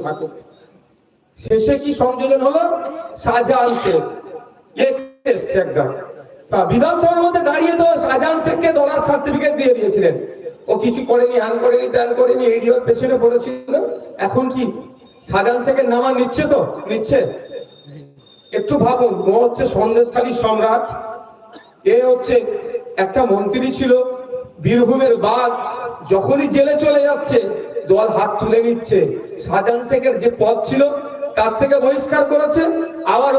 থাকুক। শেষে কি সংযোজন হলো? শাহজাহান শেখ একদম বিধানসভার মধ্যে দাঁড়িয়ে তো শাহজাহান শেখকে ডলার সার্টিফিকেট দিয়ে দিয়েছিলেন। ও কিছু করেনি, হ্যান করেনি, ত্যান করেনি, এডিওর পেছনে পড়েছিল। এখন কি শাহজাহান শেখের নামা নিচ্ছে? তো নিচ্ছে। একটু ভাবুন, ও হচ্ছে সন্দেশখালী সম্রাট, এ হচ্ছে একটা মন্ত্রী ছিল, বীরভূমের বাঘ, যখনই জেলে চলে যাচ্ছে দল হাত তুলে নিচ্ছে। শাহজাহান শেখের যে পদ ছিল তার থেকে বহিষ্কার করেছে। আবার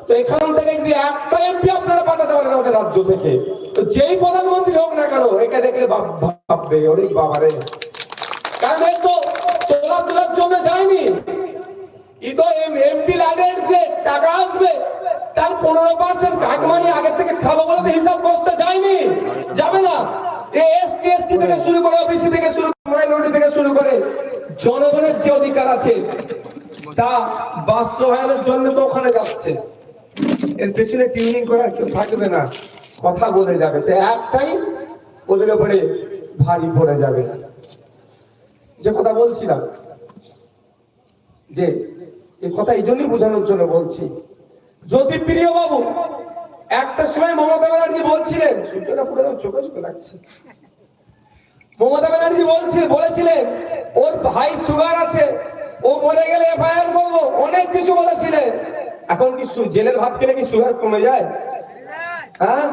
তো এখান থেকে যদি একটা এমপি আপনারা পাঠাতে পারেন আমাদের রাজ্য থেকে, তো যেই প্রধানমন্ত্রী হোক না কেন, একে দেখলে ভাববে ওরে বাবারে, কারণ এই তো তোলার জন্য যায়নি। এমপি লাইনের যে টাকা আসবে তার 15% কাটমানি আগে থেকে খাবো বলতে হিসাব করতে যায়নি, যাবে না। এসটি এসসি থেকে শুরু করে, ওবিসি থেকে শুরু করে, মাইনরিটি থেকে শুরু করে জনগণের যে অধিকার আছে তা বাস্তবায়নের জন্য তো ওখানে যাচ্ছে। এর পেছনে টিউনিং করার কেউ থাকবে না, কথা বলে যাবে। তো একটাই ওদের উপরে ভারী পড়ে যাবে। যে কথা বলছিলাম, যে এই কথা এই জন্যই বোঝানোর জন্য বলছি, জ্যোতিপ্রিয় বাবু একটা সময় মমতা ব্যানার্জি বলছিলেন, সূর্যটা পুরো চোখে চোখে লাগছে, মমতা ব্যানার্জি বলেছিলেন ওর ভাই সুগার আছে, ও মরে গেলে এফআইআর করবো, অনেক কিছু বলেছিলেন। এখন কি জেলের ভাত খেলে কি সুগার কমে যায়? হ্যাঁ,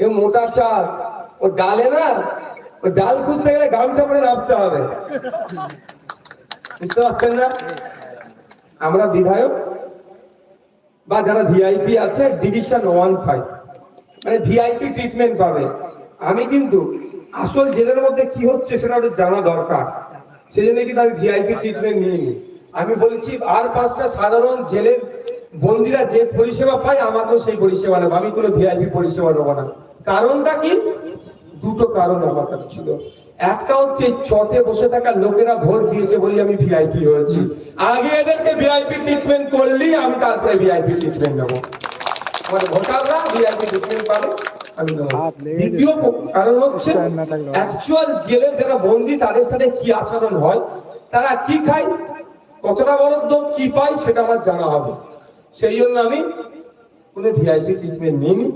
এ মোটা চাল, ও ডালে না, ও ডাল খুঁজতে গেলে গামছা পরে নামতে হবে, বুঝতে পারছেন না? আমরা বিধায়ক বা যারা ভিআইপি আছে ডিভিশন 1-5 মানে ভিআইপি ট্রিটমেন্ট পাবে। আমি কিন্তু আসল জেলের মধ্যে কি হচ্ছে সেটা ওদের জানা দরকার, সেই জন্য কিন্তু আমি ভিআইপি ট্রিটমেন্ট নিইনি। আমি বলেছি আর 5টা সাধারণ জেলের বন্দীরা যে পরিষেবা পায় আমাকেও সেই পরিষেবা নেবো, আমি কোনো ভিআইপি পরিষেবা নেবো না। কারণটা কি? দুটো কারণ আমার কাছে ছিল। একটা হচ্ছে চটে বসে থাকা লোকেরা ভোট দিয়েছে বলি আমি ভিআইপি হয়েছি, আগে এদেরকে ভিআইপি ট্রিটমেন্ট করলেই আমি তারপরে ভিআইপি ট্রিটমেন্ট নেবো, আমার ভোটাররা ভিআইপি ট্রিটমেন্ট পাবে আমি নেবো। দ্বিতীয় কারণ হচ্ছে অ্যাকচুয়াল জেলের যারা বন্দী তাদের সাথে কি আচরণ হয়, তারা কি খায়, কতটা বরাদ্দ কি পায় সেটা আমার জানা হবে। সেই জন্য আমি কোনো ভিআইপি ট্রিটমেন্ট নিইনি,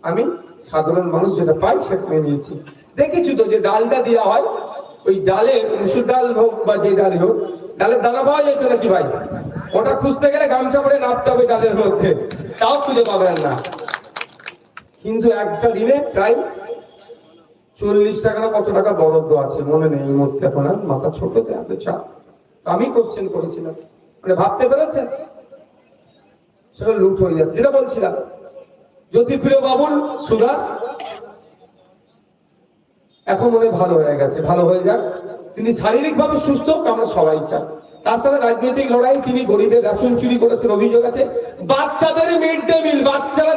আমি সাধারণ মানুষ যেটা পাই সেটা নিয়েছি। দেখেছি তো যে ডালটা দেওয়া হয়, ওই ডালে মুসুর ডাল হোক বা যে ডাল হোক, ডালের দানা পাওয়া যেত নাকি ভাই? ওটা খুঁজতে গেলে গামছা পরে নামতে হবে ডালের মধ্যে, তাও খুঁজে পাবেন না। কিন্তু একটা দিনে প্রায় 40 টাকা না কত টাকা বরাদ্দ আছে মনে নেই এই মুহূর্তে, এখন আর মাথা ছোটতে এত চাপ। আমি কোশ্চেন করেছিলাম, মানে ভাবতে পেরেছেন সেটা লুট হয়ে যাচ্ছে। যেটা বলছিলাম জ্যোতিপ্রিয় বাবুর সুগার এখন মনে ভালো হয়ে গেছে, ভালো হয়ে যাক, তিনি শারীরিক ভাবে সুস্থ আমরা সবাই চাই। তার সাথে রাজনৈতিক লড়াই, তিনি গরিবের রেশন চুরি করেছেন অভিযোগ আছে, বাচ্চাদের মিড ডে মিল, বাচ্চারা